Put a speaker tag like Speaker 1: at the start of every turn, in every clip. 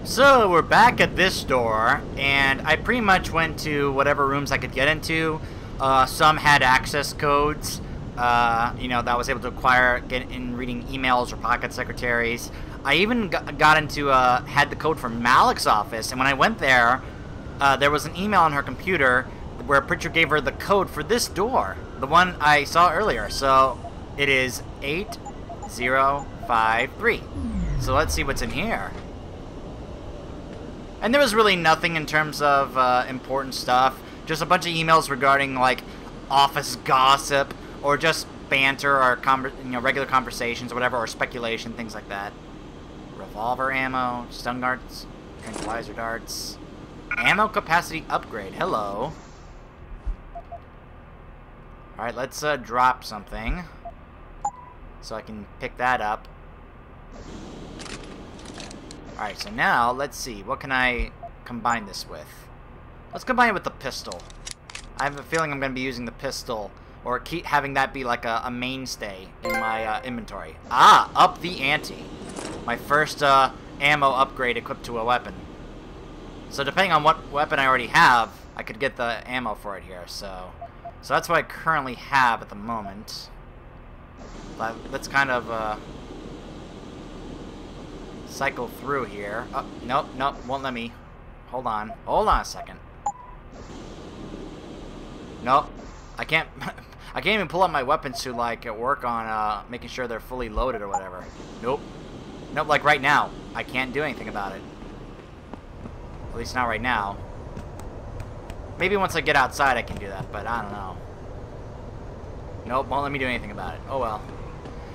Speaker 1: So we're back at this door, and I pretty much went to whatever rooms I could get into. Some had access codes, you know, that I was able to acquire get in reading emails or pocket secretaries. I even got into, had the code from Malik's office, and when I went there, there was an email on her computer where Pritchard gave her the code for this door, the one I saw earlier. So it is 8053. So let's see what's in here. And there was really nothing in terms of important stuff. Just a bunch of emails regarding, like, office gossip, or just banter, or regular conversations, or whatever, or speculation, things like that. Revolver ammo, stun darts, tranquilizer darts, ammo capacity upgrade. Hello. Alright, let's drop something, so I can pick that up. Alright, so now, let's see. What can I combine this with? Let's combine it with the pistol. I have a feeling I'm going to be using the pistol, or keep having that be like a mainstay in my inventory. Ah, up the ante. My first ammo upgrade equipped to a weapon. So depending on what weapon I already have, I could get the ammo for it here. So that's what I currently have at the moment. But let's kind of... cycle through here. Oh, nope, won't let me. Hold on a second. Nope, I can't even pull up my weapons to, like, work on, making sure they're fully loaded or whatever. Nope, like right now, I can't do anything about it. At least not right now. Maybe once I get outside I can do that, but I don't know. Nope, won't let me do anything about it. Oh well.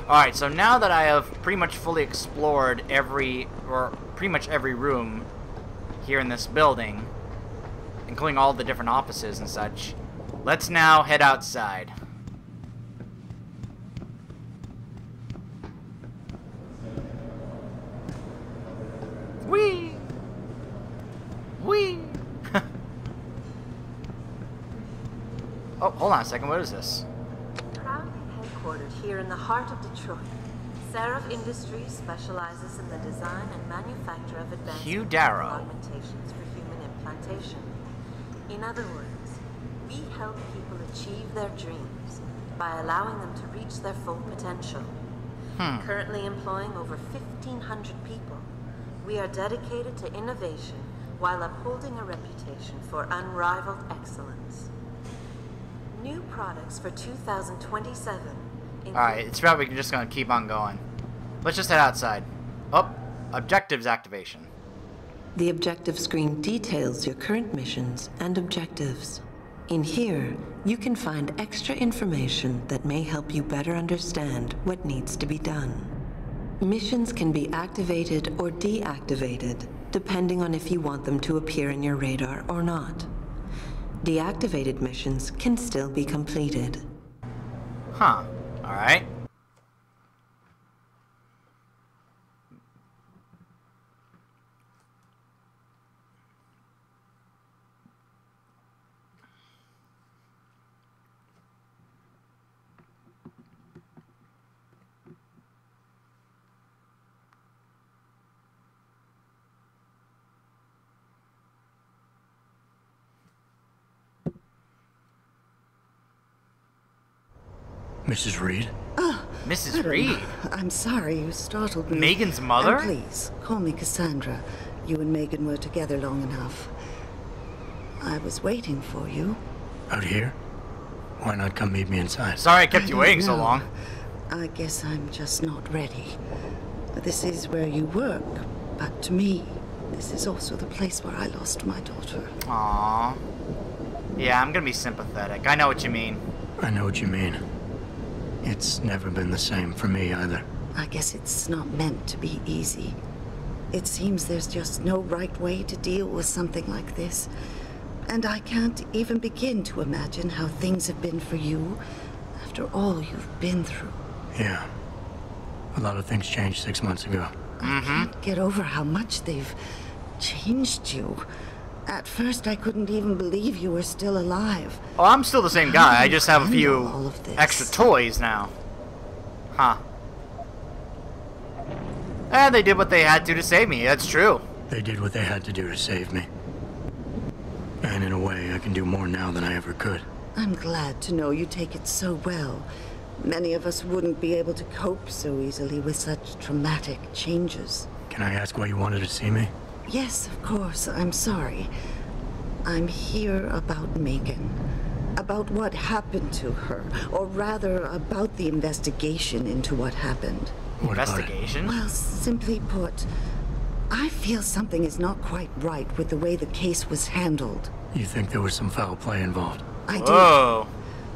Speaker 1: Alright, so now that I have pretty much fully explored pretty much every room here in this building, including all the different offices and such, let's now head outside. Whee! Whee! Oh, hold on a second, what is this?
Speaker 2: Headquartered here in the heart of Detroit, Seraph Industries specializes in the design and manufacture of advanced augmentations for human implantation. In other words, we help people achieve their dreams by allowing them to reach their full potential. Currently employing over 1,500 people, we are dedicated to innovation while upholding a reputation for unrivaled excellence. New products for 2027.
Speaker 1: Alright, it's probably just gonna keep on going. Let's just head outside. Oh, objectives activation.
Speaker 3: The objective screen details your current missions and objectives. In here, you can find extra information that may help you better understand what needs to be done. Missions can be activated or deactivated, depending on if you want them to appear in your radar or not. Deactivated missions can still be completed.
Speaker 1: Huh. Alright.
Speaker 4: Mrs. Reed?
Speaker 1: Mrs. Reed?
Speaker 5: I'm sorry you startled me.
Speaker 1: Megan's mother?
Speaker 5: And please, call me Cassandra. You and Megan were together long enough. I was waiting for you.
Speaker 4: Out here? Why not come meet me inside?
Speaker 1: Sorry I kept you waiting so long.
Speaker 5: I guess I'm just not ready. This is where you work, but to me, this is also the place where I lost my daughter.
Speaker 1: Aww. Yeah, I'm gonna be sympathetic. I know what you mean.
Speaker 4: I know what you mean. It's never been the same for me either.
Speaker 5: I guess it's not meant to be easy. It seems there's just no right way to deal with something like this. And I can't even begin to imagine how things have been for you after all you've been through.
Speaker 4: Yeah. A lot of things changed 6 months ago.
Speaker 5: I can't get over how much they've changed you. At first, I couldn't even believe you were still alive.
Speaker 1: Oh, I'm still the same guy. I just have a few extra toys now. Huh. And they did what they had to save me. That's true.
Speaker 4: They did what they had to do to save me. And in a way, I can do more now than I ever could.
Speaker 5: I'm glad to know you take it so well. Many of us wouldn't be able to cope so easily with such traumatic changes.
Speaker 4: Can I ask why you wanted to see me?
Speaker 5: Yes, of course. I'm sorry. I'm here about Megan. About what happened to her. Or rather, about the investigation into what happened.
Speaker 4: What about it?
Speaker 1: Investigation?
Speaker 5: Well, simply put, I feel something is not quite right with the way the case was handled.
Speaker 4: You think there was some foul play involved?
Speaker 5: I do.
Speaker 1: Whoa.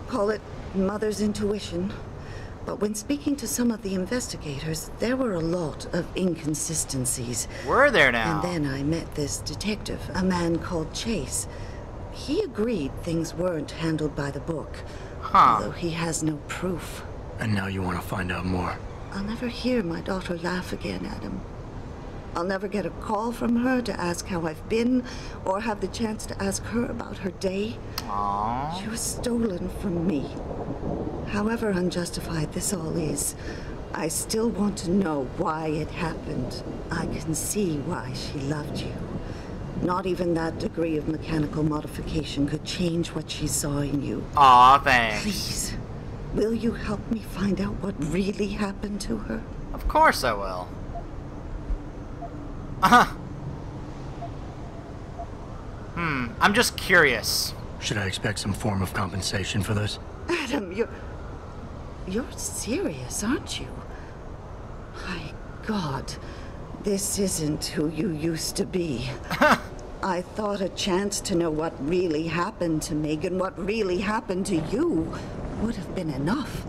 Speaker 5: Call it mother's intuition. But when speaking to some of the investigators, there were a lot of inconsistencies.
Speaker 1: Were there now?
Speaker 5: And then I met this detective, a man called Chase. He agreed things weren't handled by the book, although he has no proof.
Speaker 4: And now you want to find out more?
Speaker 5: I'll never hear my daughter laugh again, Adam. I'll never get a call from her to ask how I've been, or have the chance to ask her about her day.
Speaker 1: Aww.
Speaker 5: She was stolen from me. However unjustified this all is, I still want to know why it happened. I can see why she loved you. Not even that degree of mechanical modification could change what she saw in you.
Speaker 1: Aw, thanks.
Speaker 5: Please, will you help me find out what really happened to her?
Speaker 1: Of course I will. I'm just curious.
Speaker 4: Should I expect some form of compensation for this?
Speaker 5: Adam, you're serious, aren't you? My God, this isn't who you used to be. I thought a chance to know what really happened to Megan, what really happened to you, would have been enough.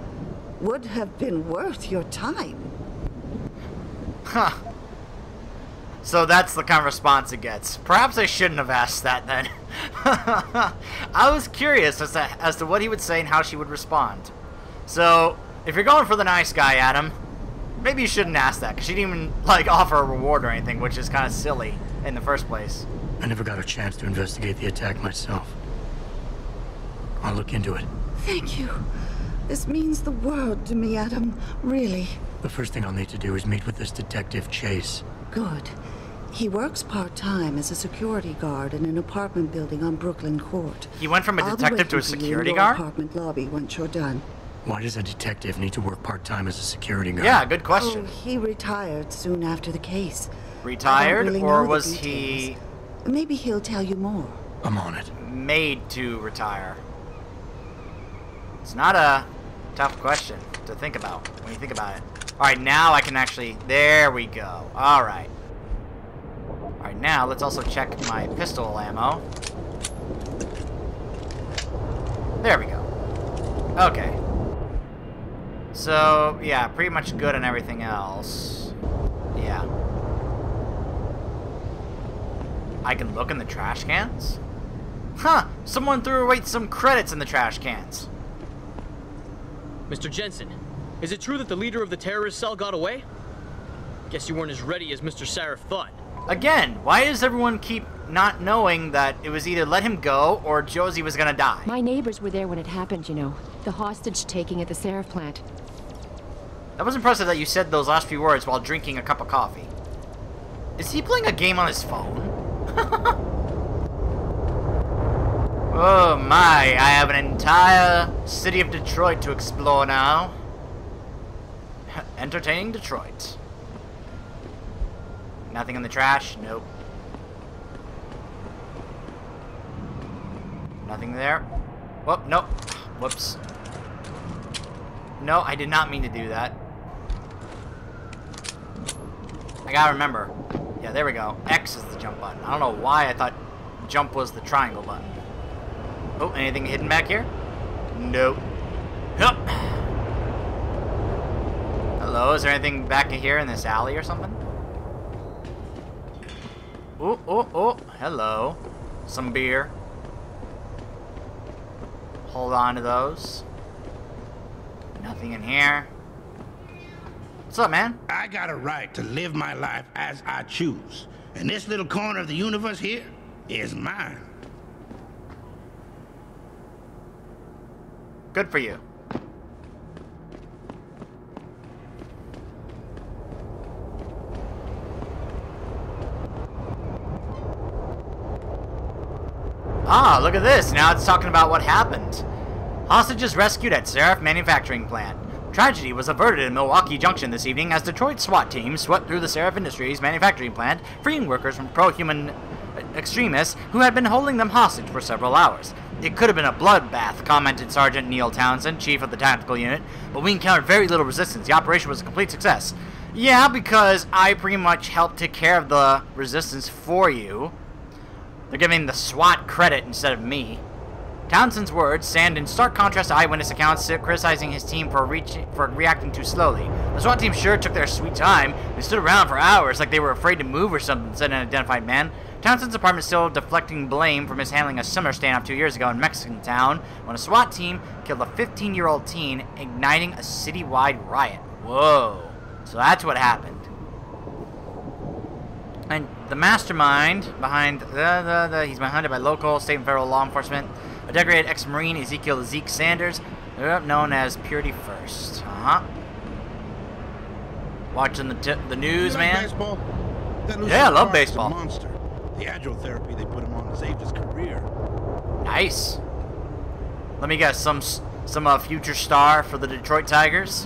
Speaker 5: Would have been worth your time.
Speaker 1: So that's the kind of response it gets. Perhaps I shouldn't have asked that then. I was curious as to what he would say and how she would respond. So, if you're going for the nice guy, Adam, maybe you shouldn't ask that, because she didn't even, like, offer a reward or anything, which is kind of silly in the first place.
Speaker 4: I never got a chance to investigate the attack myself. I'll look into it.
Speaker 5: Thank you. This means the world to me, Adam. Really.
Speaker 4: The first thing I'll need to do is meet with this detective, Chase.
Speaker 5: Good. He works part-time as a security guard in an apartment building on Brooklyn Court.
Speaker 1: He went from a
Speaker 5: I'll be
Speaker 1: detective to a
Speaker 5: waiting for you in
Speaker 1: security
Speaker 5: your
Speaker 1: guard?
Speaker 5: apartment lobby once you're done.
Speaker 4: Why does a detective need to work part-time as a security guard?
Speaker 1: Yeah, good question.
Speaker 5: Oh, he retired soon after the case. I
Speaker 1: Retired,
Speaker 5: don't really
Speaker 1: or
Speaker 5: know the
Speaker 1: was
Speaker 5: details.
Speaker 1: he
Speaker 5: Maybe he'll tell you more.
Speaker 4: I'm on it.
Speaker 1: made to retire? It's not a tough question to think about when you think about it. Alright, now I can actually... There we go. Alright. Alright, now let's also check my pistol ammo. There we go. Okay. So, yeah, pretty much good on everything else. Yeah. I can look in the trash cans? Huh! Someone threw away some credits in the trash cans.
Speaker 6: Mr. Jensen, is it true that the leader of the terrorist cell got away? Guess you weren't as ready as Mr. Sarif thought.
Speaker 1: Again, why does everyone keep not knowing that it was either let him go or Josie was gonna die?
Speaker 7: My neighbors were there when it happened, you know. The hostage taking at the Sarif plant.
Speaker 1: That was impressive that you said those last few words while drinking a cup of coffee. Is he playing a game on his phone? Oh my, I have an entire city of Detroit to explore now. Entertaining Detroit. Nothing in the trash? Nope. Nothing there? Whoop, nope. Whoops. No, I did not mean to do that. I gotta remember. Yeah, there we go. X is the jump button. I don't know why I thought jump was the triangle button. Oh, anything hidden back here? Nope. Hup. Hello, is there anything back here in this alley or something? Oh, oh, oh, hello. Some beer. Hold on to those. Nothing in here. What's up, man?
Speaker 8: I got a right to live my life as I choose. And this little corner of the universe here is mine.
Speaker 1: Good for you. Ah, look at this. Now it's talking about what happened. Hostages rescued at Seraph Manufacturing Plant. Tragedy was averted in Milwaukee Junction this evening as Detroit SWAT team swept through the Seraph Industries manufacturing plant, freeing workers from pro-human extremists who had been holding them hostage for several hours. It could have been a bloodbath, commented Sergeant Neil Townsend, chief of the tactical unit, but we encountered very little resistance. The operation was a complete success. Yeah, because I pretty much helped take care of the resistance for you. They're giving the SWAT credit instead of me. Townsend's words stand in stark contrast to eyewitness accounts criticizing his team for reacting too slowly. The SWAT team sure took their sweet time. They stood around for hours like they were afraid to move or something, said an identified man. Townsend's apartment still deflecting blame for mishandling a similar standoff 2 years ago in Mexican town when a SWAT team killed a 15-year-old teen, igniting a citywide riot. Whoa. So that's what happened. And the mastermind behind he's been hunted by local, state, and federal law enforcement. A decorated ex-Marine, Ezekiel Zeke Sanders, known as Purity First. Watching the news,
Speaker 8: you like
Speaker 1: man.
Speaker 8: Baseball?
Speaker 1: Yeah, I love baseball.
Speaker 8: Monster. The agile therapy they put him on saved his career.
Speaker 1: Nice. Let me guess, some future star for the Detroit Tigers.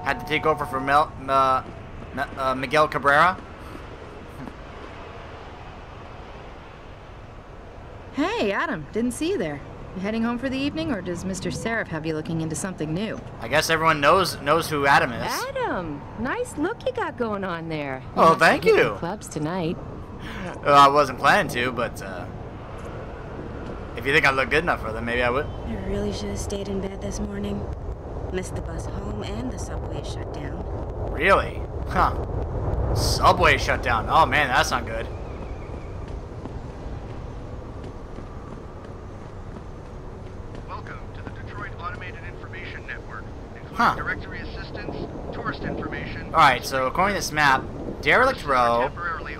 Speaker 1: Had to take over for Miguel Cabrera.
Speaker 9: Hey, Adam, didn't see you there. You heading home for the evening, or does Mr. Seraph have you looking into something new?
Speaker 1: I guess everyone knows who Adam is.
Speaker 7: Adam, nice look you got going on there.
Speaker 1: Oh, thank you.
Speaker 7: Clubs tonight.
Speaker 1: Well, I wasn't planning to, but if you think I look good enough for them, maybe I would.
Speaker 10: I really should have stayed in bed this morning. Missed the bus home and the subway shut down.
Speaker 1: Really? Huh. Subway shut down. Oh man, that's not good.
Speaker 11: Welcome to the Detroit Automated Information Network, including directory assistance, tourist information.
Speaker 1: Alright, so according to this map, Derelict Row,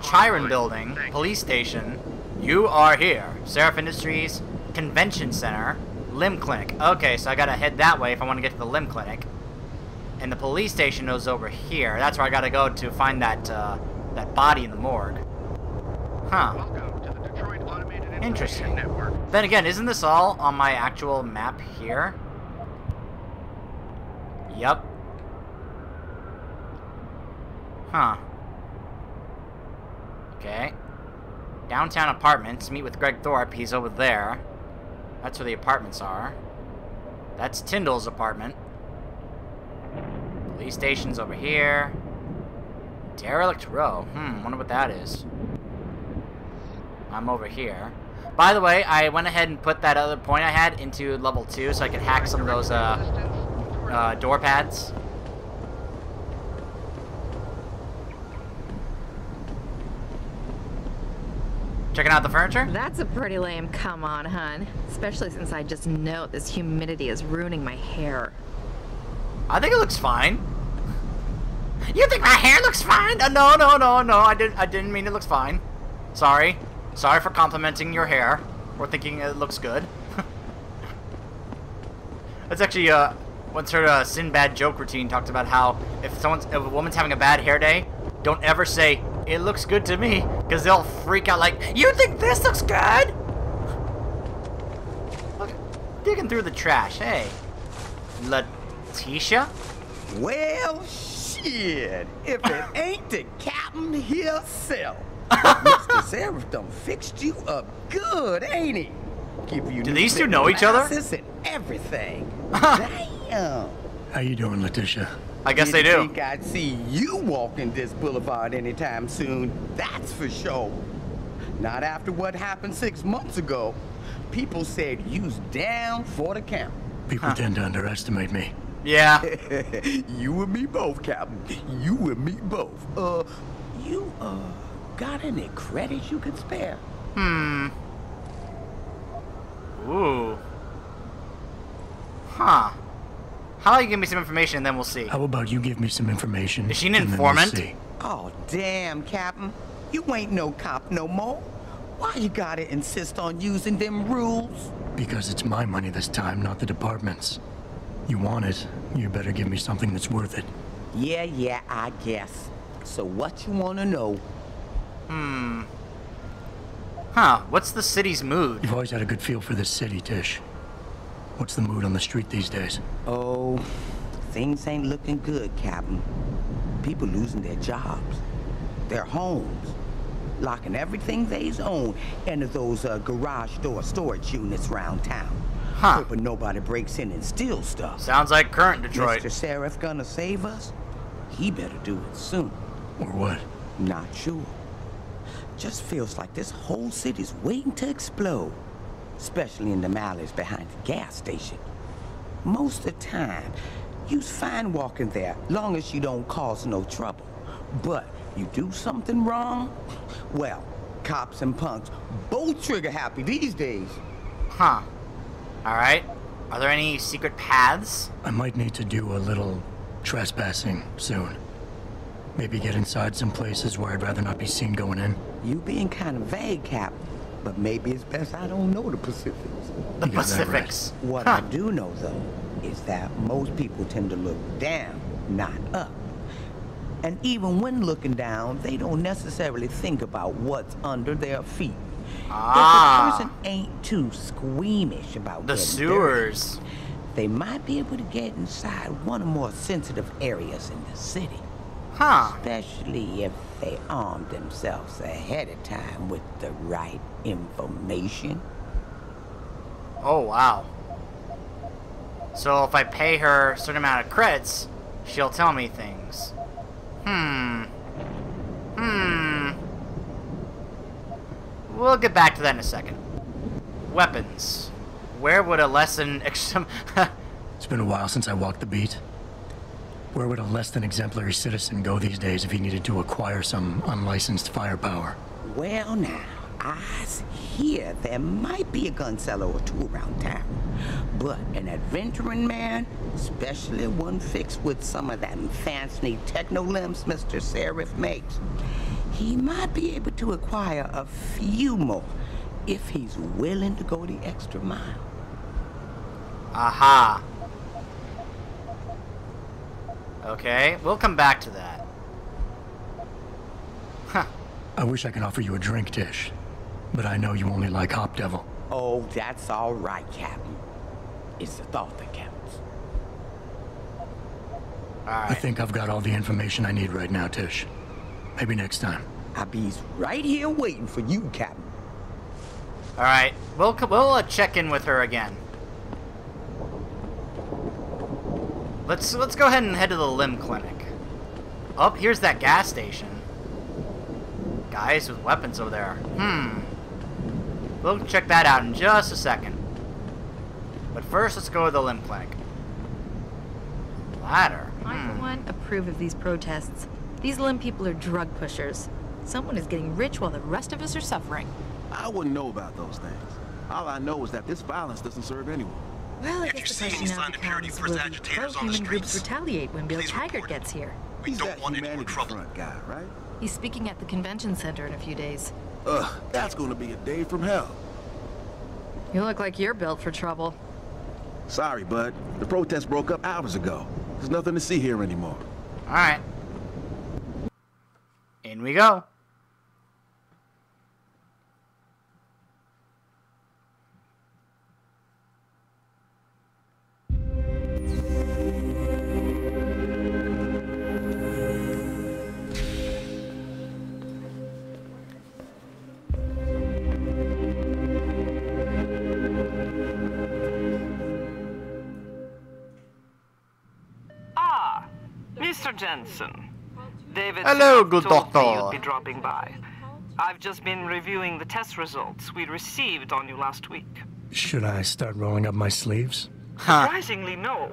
Speaker 1: Chiron Building, Police Station, you are here. Seraph Industries, Convention Center, Limb Clinic. Okay, so I gotta head that way if I want to get to the Limb Clinic. And the police station is over here. That's where I gotta go to find that that body in the morgue. Huh.
Speaker 11: Welcome to the Detroit Automated
Speaker 1: Interesting.
Speaker 11: Network.
Speaker 1: Then again, isn't this all on my actual map here? Yup. Huh. Okay. Downtown apartments. Meet with Greg Thorpe. He's over there. That's where the apartments are. That's Tyndall's apartment. Police station's over here. Derelict Row. Wonder what that is. I'm over here. By the way, I went ahead and put that other point I had into level 2 so I could hack some of those door pads. Checking out the furniture?
Speaker 9: That's a pretty lame come on, hun. Especially since I just know this humidity is ruining my hair.
Speaker 1: I think it looks fine. You think my hair looks fine? No. I didn't mean it looks fine. Sorry. Sorry for complimenting your hair or thinking it looks good. That's actually once heard a Sinbad joke routine talked about how if a woman's having a bad hair day, don't ever say it looks good to me, because they'll freak out like, you think this looks good? Look, digging through the trash. Hey, Letitia?
Speaker 12: Well, shit, if it ain't the captain himself. Mr. Seraph done fixed you up good, ain't he? Give you
Speaker 1: do these two know each other?
Speaker 12: And everything. Damn.
Speaker 4: How you doing, Letitia?
Speaker 1: I guess they do.
Speaker 12: Didn't think I'd see you walking this boulevard anytime soon, that's for sure. Not after what happened 6 months ago. People said you's down for the count.
Speaker 4: People tend to underestimate me.
Speaker 1: Yeah.
Speaker 12: You and me both, Captain. You and me both. You, got any credits you could spare?
Speaker 1: Ooh. Huh. How about you give me some information and then we'll see?
Speaker 4: How about you give me some information?
Speaker 1: Is she an informant?
Speaker 4: We'll see.
Speaker 12: Oh, damn, Captain. You ain't no cop no more. Why you gotta insist on using them rules?
Speaker 4: Because it's my money this time, not the department's. You want it, you better give me something that's worth it.
Speaker 12: Yeah, I guess. So what you wanna know?
Speaker 1: Huh, what's the city's mood?
Speaker 4: You've always had a good feel for this city, Tish. What's the mood on the street these days?
Speaker 12: Oh, things ain't looking good, Captain. People losing their jobs, their homes, locking everything they own into those garage door storage units around town.
Speaker 1: Huh.
Speaker 12: Hoping nobody breaks in and steals stuff.
Speaker 1: Sounds like current Detroit.
Speaker 12: Mr. Seraph gonna save us? He better do it soon.
Speaker 4: Or what?
Speaker 12: Not sure. Just feels like this whole city's waiting to explode. Especially in the alleys behind the gas station. Most of the time, you's fine walking there, long as you don't cause no trouble. But you do something wrong, well, cops and punks both trigger happy these days.
Speaker 1: Huh. Alright. Are there any secret paths?
Speaker 4: I might need to do a little trespassing soon. Maybe get inside some places where I'd rather not be seen going in.
Speaker 12: You being kind of vague, Captain. But maybe it's best I don't know the Pacifics.
Speaker 1: The Pacifics.
Speaker 12: Right. What I do know, though, is that most people tend to look down, not up. And even when looking down, they don't necessarily think about what's under their feet. If a person ain't too squeamish about
Speaker 1: the sewers,
Speaker 12: dirty, they might be able to get inside one of the more sensitive areas in the city.
Speaker 1: Huh.
Speaker 12: Especially if they arm themselves ahead of time with the right information.
Speaker 1: Oh, wow. So if I pay her a certain amount of credits, she'll tell me things. We'll get back to that in a second. Weapons. Where would a lesson...
Speaker 4: It's been a while since I walked the beat. Where would a less than exemplary citizen go these days if he needed to acquire some unlicensed firepower?
Speaker 12: Well now, I hear there might be a gun seller or two around town. But an adventuring man, especially one fixed with some of that fancy techno-limbs Mr. Seraph makes, he might be able to acquire a few more if he's willing to go the extra mile.
Speaker 1: Aha. Okay, we'll come back to that. Huh.
Speaker 4: I wish I could offer you a drink, Tish, but I know you only like Hop Devil.
Speaker 12: Oh, that's all right, Captain. It's the thought that counts.
Speaker 1: All right.
Speaker 4: I think I've got all the information I need right now, Tish. Maybe next time.
Speaker 12: I'll be right here waiting for you, Captain.
Speaker 1: All right, we'll check in with her again. Let's go ahead and head to the limb clinic. Oh, here's that gas station. Guys with weapons over there. We'll check that out in just a second. But first, let's go to the limb clinic. Ladder.
Speaker 9: I, for one, approve of these protests. These limb people are drug pushers. Someone is getting rich while the rest of us are suffering.
Speaker 13: I wouldn't know about those things. All I know is that this violence doesn't serve anyone.
Speaker 9: Well, I guess the question now becomes, will the pro-human groups retaliate when Bill Taggart gets here?
Speaker 13: We don't want any more trouble. Guy, right?
Speaker 9: He's speaking at the convention center in a few days.
Speaker 13: That's going to be a day from hell.
Speaker 9: You look like you're built for trouble.
Speaker 13: Sorry, bud. The protest broke up hours ago. There's nothing to see here anymore.
Speaker 1: All right. In we go.
Speaker 14: Mr. Jensen, David
Speaker 1: Hello, good
Speaker 14: told
Speaker 1: doctor.
Speaker 14: me you'd be dropping by. I've just been reviewing the test results we received on you last week.
Speaker 4: Should I start rolling up my sleeves?
Speaker 14: Surprisingly, no.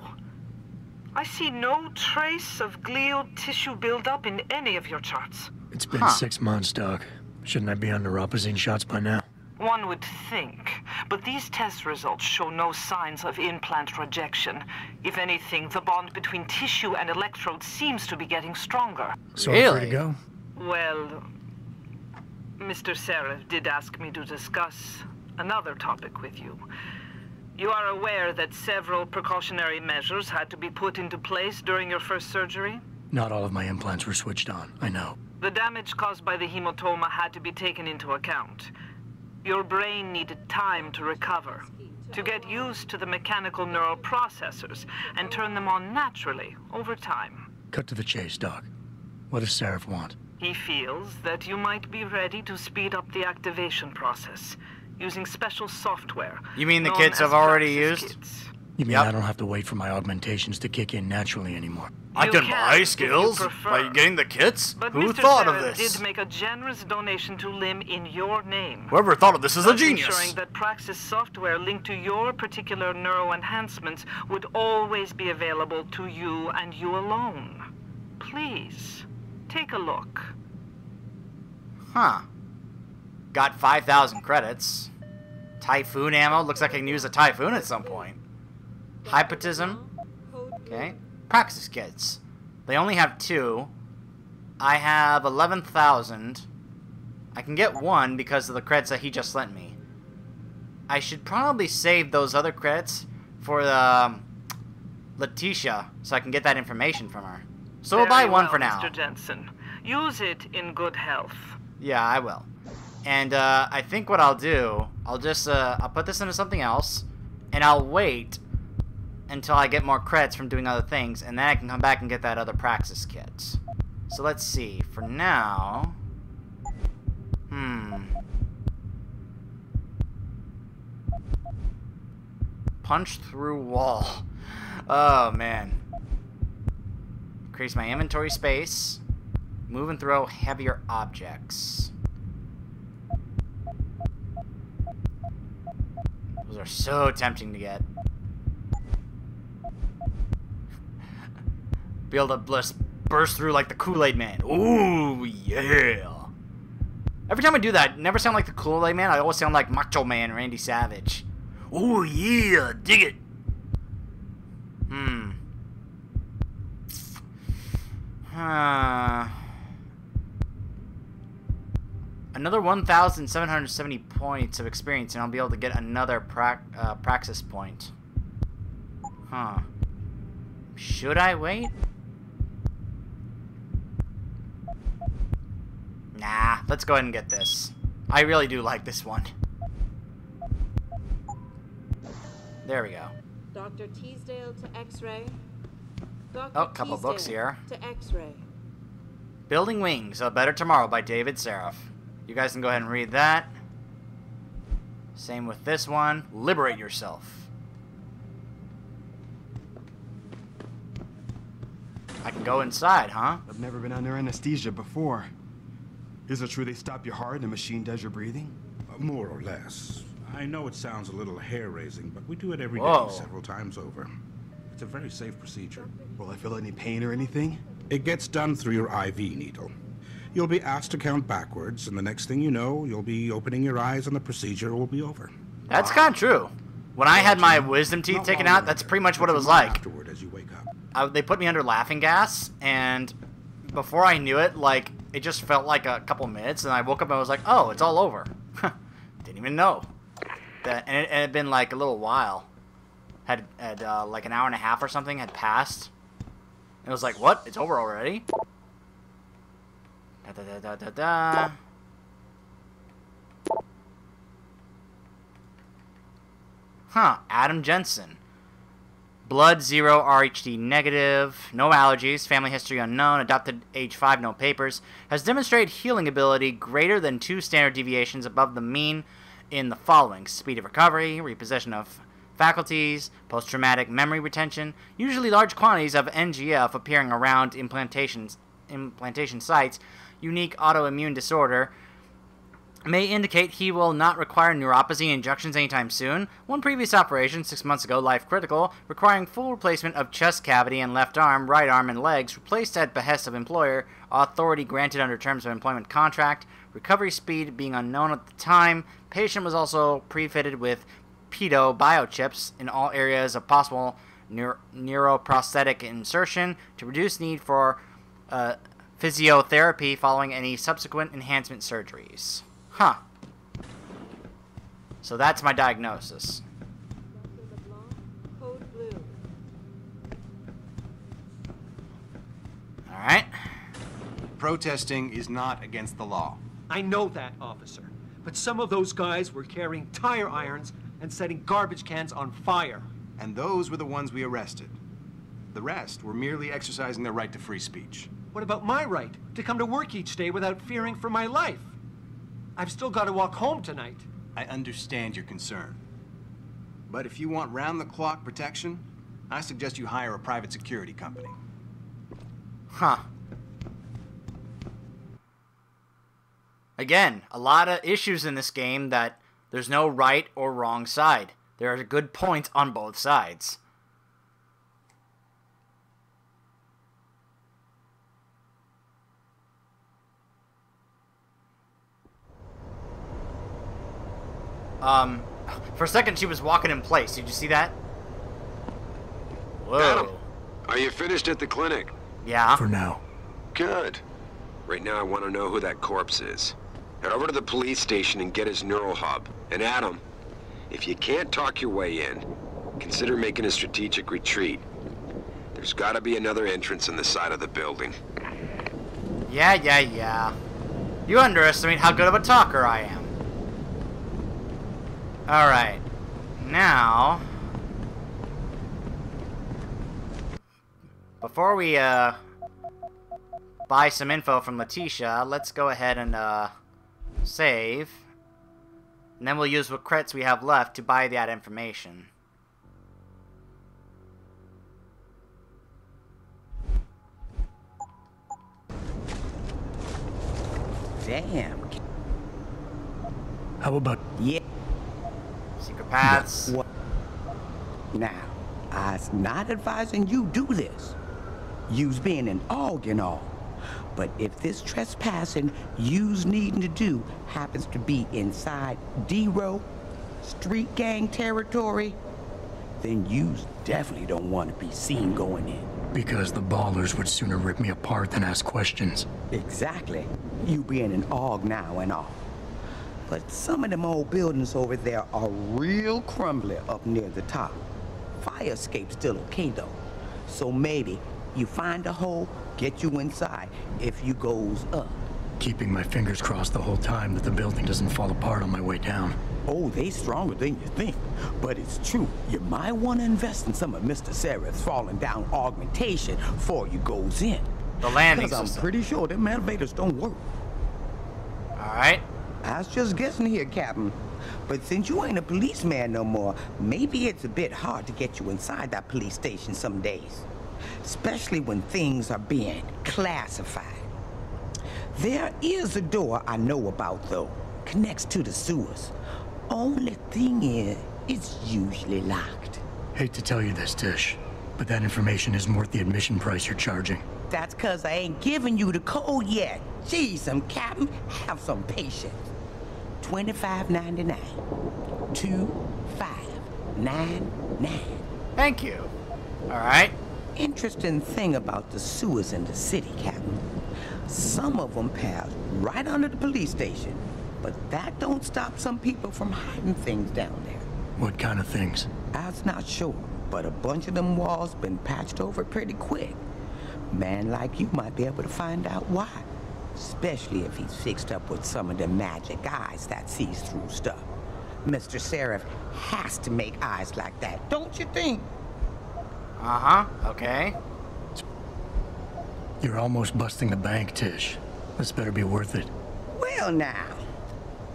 Speaker 14: I see no trace of glial tissue buildup in any of your charts.
Speaker 4: It's been 6 months, Doc. Shouldn't I be on neuropozyne shots by now?
Speaker 14: One would think, but these test results show no signs of implant rejection. If anything, the bond between tissue and electrodes seems to be getting stronger.
Speaker 4: So I'm free to go?
Speaker 14: Well, Mr. Seraph did ask me to discuss another topic with you. You are aware that several precautionary measures had to be put into place during your first surgery?
Speaker 4: Not all of my implants were switched on, I know.
Speaker 14: The damage caused by the hematoma had to be taken into account. Your brain needed time to recover, to get used to the mechanical neural processors and turn them on naturally over time.
Speaker 4: Cut to the chase, Doc. What does Seraph want?
Speaker 14: He feels that you might be ready to speed up the activation process using special software.
Speaker 1: You mean the
Speaker 14: known
Speaker 1: kids
Speaker 14: as
Speaker 1: have already
Speaker 14: Praxis
Speaker 1: used?
Speaker 14: Kits.
Speaker 4: You mean I don't have to wait for my augmentations to kick in naturally anymore?
Speaker 1: I can buy
Speaker 14: if
Speaker 1: skills
Speaker 14: you
Speaker 1: by
Speaker 14: prefer.
Speaker 1: getting the kits?
Speaker 14: But
Speaker 1: Who
Speaker 14: Mr.
Speaker 1: thought of
Speaker 14: Seraph
Speaker 1: this?
Speaker 14: did make a generous donation to LIM in your name.
Speaker 1: Whoever thought of this is a
Speaker 14: thus
Speaker 1: genius.
Speaker 14: ensuring that Praxis software linked to your particular neuro enhancements would always be available to you and you alone. Please, take a look.
Speaker 1: Huh. Got 5,000 credits. Typhoon ammo. Looks like I can use a Typhoon at some point. Hypnotism. Okay. Praxis kits. They only have 2. I have 11,000. I can get 1 because of the credits that he just lent me. I should probably save those other credits for the Letitia so I can get that information from her. So we'll buy
Speaker 14: Very
Speaker 1: 1
Speaker 14: well,
Speaker 1: for now.
Speaker 14: Mr. Jensen. Use it in good health.
Speaker 1: Yeah, I will. And I think what I'll do, I'll just I'll put this into something else, and I'll wait until I get more credits from doing other things, and then I can come back and get that other Praxis kit. So let's see. For now, punch through wall. Oh man. Increase my inventory space. Move and throw heavier objects. Those are so tempting to get. Be able to burst through like the Kool-Aid Man. Ooh, yeah. Every time I do that, I never sound like the Kool-Aid Man. I always sound like Macho Man Randy Savage. Ooh, yeah. Dig it. Another 1,770 points of experience, and I'll be able to get another Praxis point. Huh. Should I wait? Nah, let's go ahead and get this. I really do like this one. There we go.
Speaker 2: Dr. Teasdale to X-ray.
Speaker 1: Oh, a couple books here.
Speaker 2: To X-ray.
Speaker 1: Building Wings, A Better Tomorrow by David Seraph. You guys can go ahead and read that. Same with this one. Liberate Yourself. I can go inside, huh?
Speaker 15: I've never been under anesthesia before. Is it true they stop your heart and the machine does your breathing?
Speaker 8: More or less. I know it sounds a little hair-raising, but we do it every day,
Speaker 1: Whoa.
Speaker 8: several times over. It's a very safe procedure.
Speaker 15: Will I feel any pain or anything?
Speaker 8: It gets done through your IV needle. You'll be asked to count backwards, and the next thing you know, you'll be opening your eyes and the procedure will be over.
Speaker 1: That's kind of true. When I had my wisdom teeth taken out, that's pretty much what it was like.
Speaker 8: Afterward, as you wake up.
Speaker 1: They put me under laughing gas, and before I knew it, like, it just felt like a couple minutes, and I woke up and I was like, oh, it's all over. Didn't even know. And it had been like a little while. Had like an hour and a half or something had passed. And it was like, what? It's over already? Da da da da da da. Huh, Adam Jensen. Blood 0, RHD negative, no allergies, family history unknown, adopted age 5, no papers, has demonstrated healing ability greater than 2 standard deviations above the mean in the following: speed of recovery, repossession of faculties, post-traumatic memory retention, usually large quantities of NGF appearing around implantation sites, unique autoimmune disorder, may indicate he will not require neuropathy injections anytime soon. One previous operation, 6 months ago, life critical, requiring full replacement of chest cavity and left arm, right arm, and legs, replaced at behest of employer, authority granted under terms of employment contract, recovery speed being unknown at the time. Patient was also pre-fitted with pedo biochips in all areas of possible neuroprosthetic insertion to reduce need for physiotherapy following any subsequent enhancement surgeries. Huh. So that's my diagnosis. Alright.
Speaker 16: Protesting is not against the law.
Speaker 17: I know that, officer.
Speaker 16: but some of those guys were carrying tire irons and setting garbage cans on fire.
Speaker 15: And those were the ones we arrested. The rest were merely exercising their right to free speech.
Speaker 16: What about my right to come to work each day without fearing for my life? I've still got to walk home tonight.
Speaker 15: I understand your concern. But if you want round-the-clock protection, I suggest you hire a private security company.
Speaker 1: Huh. Again, a lot of issues in this game that there's no right or wrong side. There are good points on both sides. For a second she was walking in place. Did you see that? Whoa.
Speaker 17: Adam, are you finished at the clinic?
Speaker 1: Yeah.
Speaker 4: For now.
Speaker 17: Good. Right now I want to know who that corpse is. Head over to the police station and get his neural hub. And Adam, if you can't talk your way in, consider making a strategic retreat. There's gotta be another entrance in the side of the building.
Speaker 1: Yeah. You underestimate how good of a talker I am. Alright. Now, before we buy some info from Letitia, let's go ahead and save. And then we'll use what credits we have left to buy that information.
Speaker 12: Damn.
Speaker 4: How about...
Speaker 12: Yeah.
Speaker 1: Secret paths.
Speaker 12: What? Now, I's not advising you do this. You's being an AUG and all. But if this trespassing you's needing to do happens to be inside D-Row, street gang territory, then you's definitely don't want to be seen going in.
Speaker 4: Because the ballers would sooner rip me apart than ask questions.
Speaker 12: Exactly. You being an AUG now and all. But some of them old buildings over there are real crumbly up near the top. Fire escape's still okay though. So maybe you find a hole, get you inside if you goes up.
Speaker 4: Keeping my fingers crossed the whole time that the building doesn't fall apart on my way down.
Speaker 12: Oh, they stronger than you think. But it's true. You might want to invest in some of Mr. Sereth's falling down augmentation before you goes in.
Speaker 1: The landing
Speaker 12: system. 'Cause I'm pretty sure them elevators don't work.
Speaker 1: Alright.
Speaker 12: I was just guessing here, Captain. But since you ain't a policeman no more, maybe it's a bit hard to get you inside that police station some days. Especially when things are being classified. There is a door I know about, though. Connects to the sewers. Only thing is, it's usually locked.
Speaker 4: Hate to tell you this, Tish, but that information isn't worth the admission price you're charging.
Speaker 12: That's 'cause I ain't giving you the code yet. Jeez, Captain, have some patience. $25.99. $25.99.
Speaker 1: Thank you. Alright.
Speaker 12: Interesting thing about the sewers in the city, Captain. Some of them pass right under the police station, but that don't stop some people from hiding things down there.
Speaker 4: What kind of things?
Speaker 12: I was not sure, but a bunch of them walls been patched over pretty quick. Man like you might be able to find out why. Especially if he's fixed up with some of the magic eyes that sees through stuff. Mr. Sereth has to make eyes like that, don't you think?
Speaker 1: Uh-huh, okay.
Speaker 4: You're almost busting the bank, Tish. This better be worth it.
Speaker 12: Well now,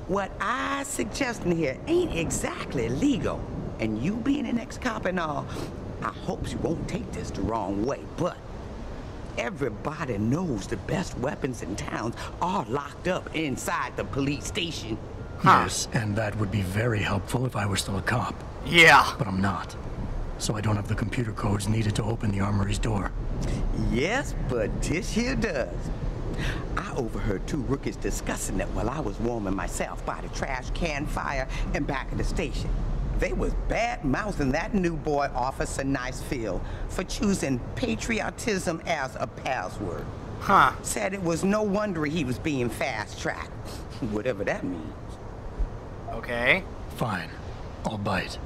Speaker 12: what I suggesting here ain't exactly legal. And you being an ex-cop and all, I hope you won't take this the wrong way, but everybody knows the best weapons in town are locked up inside the police station.
Speaker 1: Huh.
Speaker 4: Yes, and that would be very helpful if I were still a cop.
Speaker 1: Yeah.
Speaker 4: But I'm not. So I don't have the computer codes needed to open the armory's door.
Speaker 12: Yes, but this here does. I overheard two rookies discussing it while I was warming myself by the trash can fire in back of the station. They was bad-mouthing that new boy Officer Nicefield for choosing patriotism as a password.
Speaker 1: Huh.
Speaker 12: Said it was no wonder he was being fast-tracked. Whatever that means.
Speaker 1: Okay.
Speaker 4: Fine. I'll bite.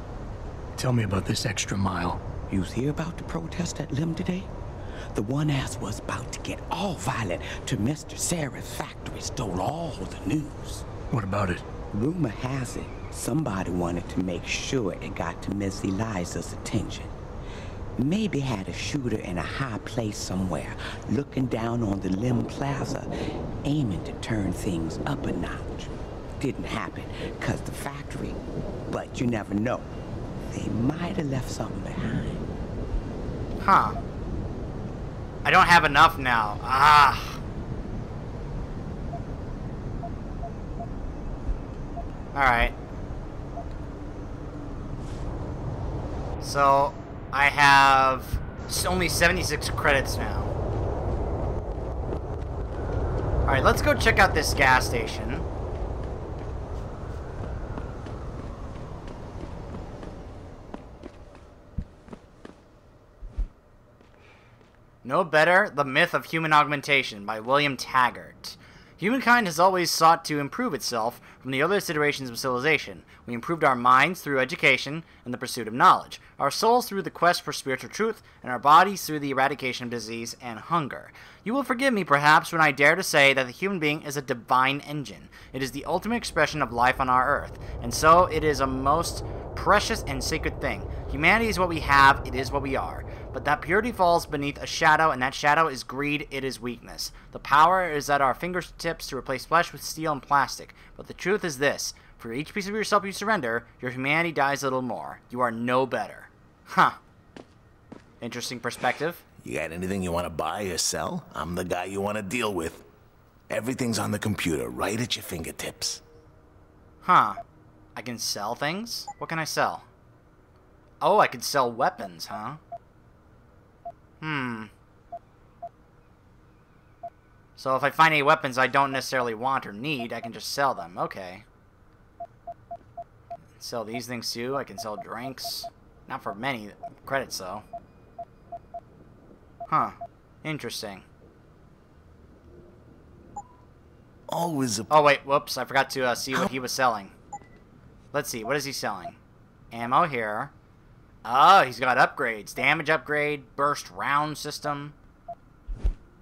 Speaker 4: Tell me about this extra mile.
Speaker 12: You hear about the protest at Lim today? The one ass was about to get all violent till Mr. Sereth's factory stole all the news.
Speaker 4: What about it?
Speaker 12: Rumor has it, somebody wanted to make sure it got to Miss Eliza's attention. Maybe had a shooter in a high place somewhere, looking down on the Lim Plaza, aiming to turn things up a notch. Didn't happen, 'cause the factory, but you never know. They might have left something behind.
Speaker 1: Huh. I don't have enough now. Ah. Alright. So, I have only 76 credits now. Alright, let's go check out this gas station. No Better, The Myth of Human Augmentation by William Taggart. Humankind has always sought to improve itself from the earliest iterations of civilization. We improved our minds through education and the pursuit of knowledge, our souls through the quest for spiritual truth, and our bodies through the eradication of disease and hunger. You will forgive me, perhaps, when I dare to say that the human being is a divine engine. It is the ultimate expression of life on our earth, and so it is a most precious and sacred thing. Humanity is what we have, it is what we are. But that purity falls beneath a shadow, and that shadow is greed, it is weakness. The power is at our fingertips to replace flesh with steel and plastic. But the truth is this: for each piece of yourself you surrender, your humanity dies a little more. You are no better. Huh. Interesting perspective.
Speaker 18: You got anything you want to buy or sell? I'm the guy you want to deal with. Everything's on the computer, right at your fingertips.
Speaker 1: Huh. I can sell things? What can I sell? Oh, I could sell weapons, huh? So if I find any weapons I don't necessarily want or need, I can just sell them. Okay. Sell these things too. I can sell drinks. Not for many credits, though. Huh. Interesting.
Speaker 18: Always a...
Speaker 1: Oh, wait. Whoops. I forgot to see what he was selling. Let's see. What is he selling? Ammo here. Oh, he's got upgrades. Damage upgrade, burst round system.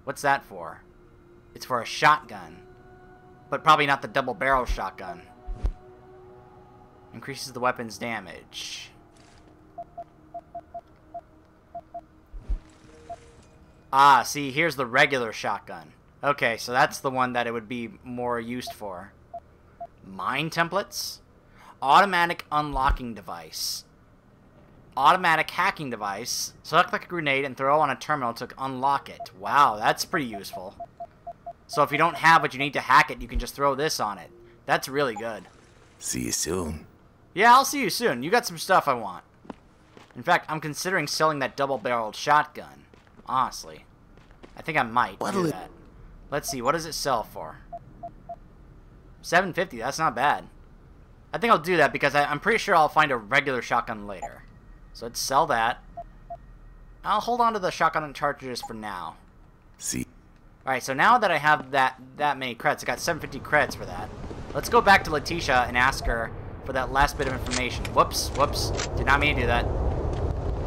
Speaker 1: What's that for? It's for a shotgun. But probably not the double barrel shotgun. Increases the weapon's damage. Ah, see, here's the regular shotgun. Okay, so that's the one that it would be more used for. Mine templates? Automatic unlocking device. Automatic hacking device. Select like a grenade and throw on a terminal to unlock it. Wow, that's pretty useful. So if you don't have what you need to hack it, you can just throw this on it. That's really good.
Speaker 18: See you soon.
Speaker 1: Yeah, I'll see you soon. You got some stuff I want. In fact, I'm considering selling that double-barreled shotgun. Honestly. I think I might do that. Let's see, what does it sell for? $750, that's not bad. I think I'll do that because I'm pretty sure I'll find a regular shotgun later. So let's sell that. I'll hold on to the shotgun and charges for now.
Speaker 18: See.
Speaker 1: Alright, so now that I have that many credits, I got 750 credits for that. Let's go back to Letitia and ask her for that last bit of information. Whoops, whoops. Did not mean to do that.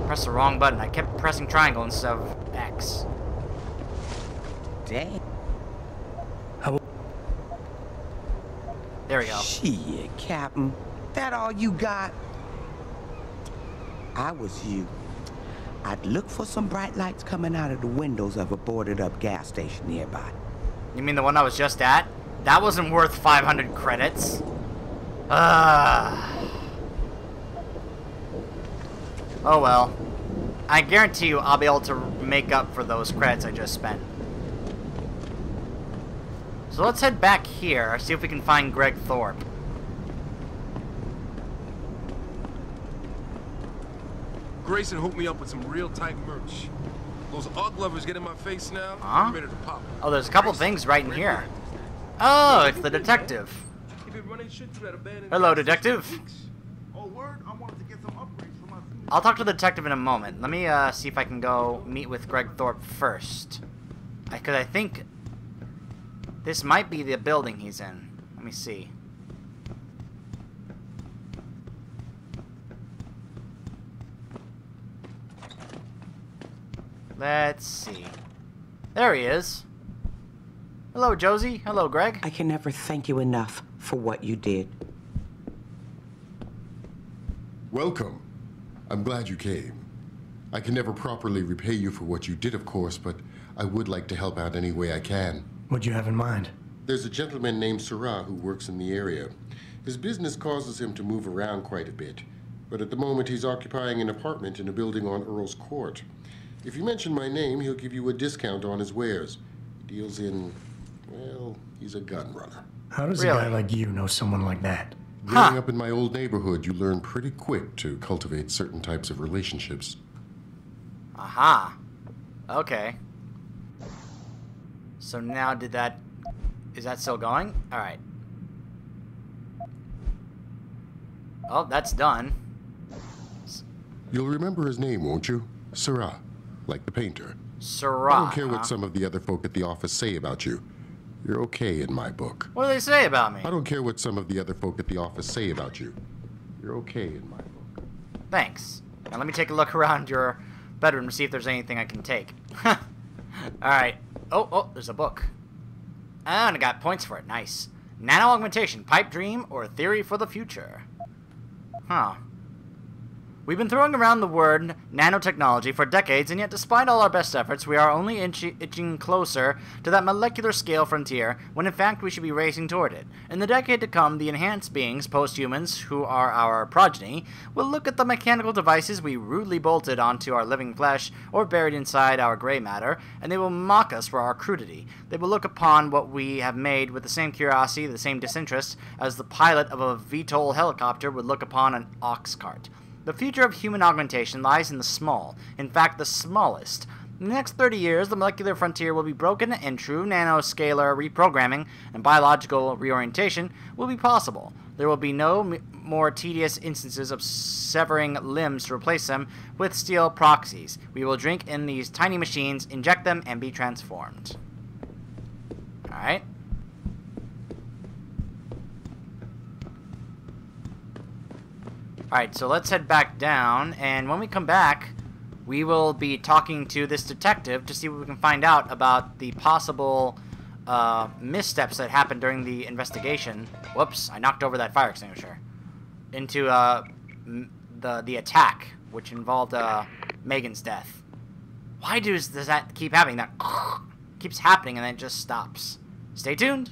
Speaker 1: Pressed the wrong button. I kept pressing triangle instead of X.
Speaker 12: Dang.
Speaker 1: There we go.
Speaker 12: Shit, Captain. That all you got? I was you. I'd look for some bright lights coming out of the windows of a boarded-up gas station nearby.
Speaker 1: You mean the one I was just at? That wasn't worth 500 credits. Oh well. I guarantee you I'll be able to make up for those credits I just spent. So let's head back here, see if we can find Greg Thorpe.
Speaker 19: Grayson hooked me up with some real tight merch. Those UGG lovers get in my face now.
Speaker 1: Huh?
Speaker 19: I'm ready to pop.
Speaker 1: Oh, there's a couple things right in here. Oh, it's the detective. Hello, detective. I'll talk to the detective in a moment. Let me see if I can go meet with Greg Thorpe first. Because I think this might be the building he's in. Let me see. Let's see. There he is. Hello, Josie. Hello, Greg.
Speaker 12: I can never thank you enough for what you did.
Speaker 20: Welcome. I'm glad you came. I can never properly repay you for what you did, of course, but I would like to help out any way I can.
Speaker 4: What'd you have in mind?
Speaker 20: There's a gentleman named Sarah who works in the area. His business causes him to move around quite a bit, but at the moment he's occupying an apartment in a building on Earl's Court. If you mention my name, he'll give you a discount on his wares. He deals in, well, he's a gun runner.
Speaker 4: How does a guy like you know someone like that?
Speaker 20: Growing up in my old neighborhood, you learn pretty quick to cultivate certain types of relationships.
Speaker 1: Aha. Okay. So now is that still going? Alright. Oh, that's done.
Speaker 20: You'll remember his name, won't you? Sarah, like the painter.
Speaker 1: Sarah.
Speaker 20: I don't care what some of the other folk at the office say about you. You're okay in my book.
Speaker 1: What do they say about me?
Speaker 20: I don't care what some of the other folk at the office say about you. You're okay in my book.
Speaker 1: Thanks. Now let me take a look around your bedroom to see if there's anything I can take. Alright. Oh, there's a book. And I got points for it. Nice. Nano-augmentation, pipe dream, or theory for the future. Huh. We've been throwing around the word nanotechnology for decades, and yet despite all our best efforts, we are only inching closer to that molecular scale frontier, when in fact we should be racing toward it. In the decade to come, the enhanced beings, post-humans, who are our progeny, will look at the mechanical devices we rudely bolted onto our living flesh, or buried inside our gray matter, and they will mock us for our crudity. They will look upon what we have made with the same curiosity, the same disinterest, as the pilot of a VTOL helicopter would look upon an ox cart. The future of human augmentation lies in the small, in fact the smallest. In the next 30 years, the molecular frontier will be broken and true nanoscalar reprogramming and biological reorientation will be possible. There will be no more tedious instances of severing limbs to replace them with steel proxies. We will drink in these tiny machines, inject them, and be transformed. Alright. Alright, so let's head back down, and when we come back, we will be talking to this detective to see what we can find out about the possible missteps that happened during the investigation. Whoops, I knocked over that fire extinguisher. Into the attack, which involved Megan's death. Why does that keep happening? That keeps happening and then it just stops. Stay tuned.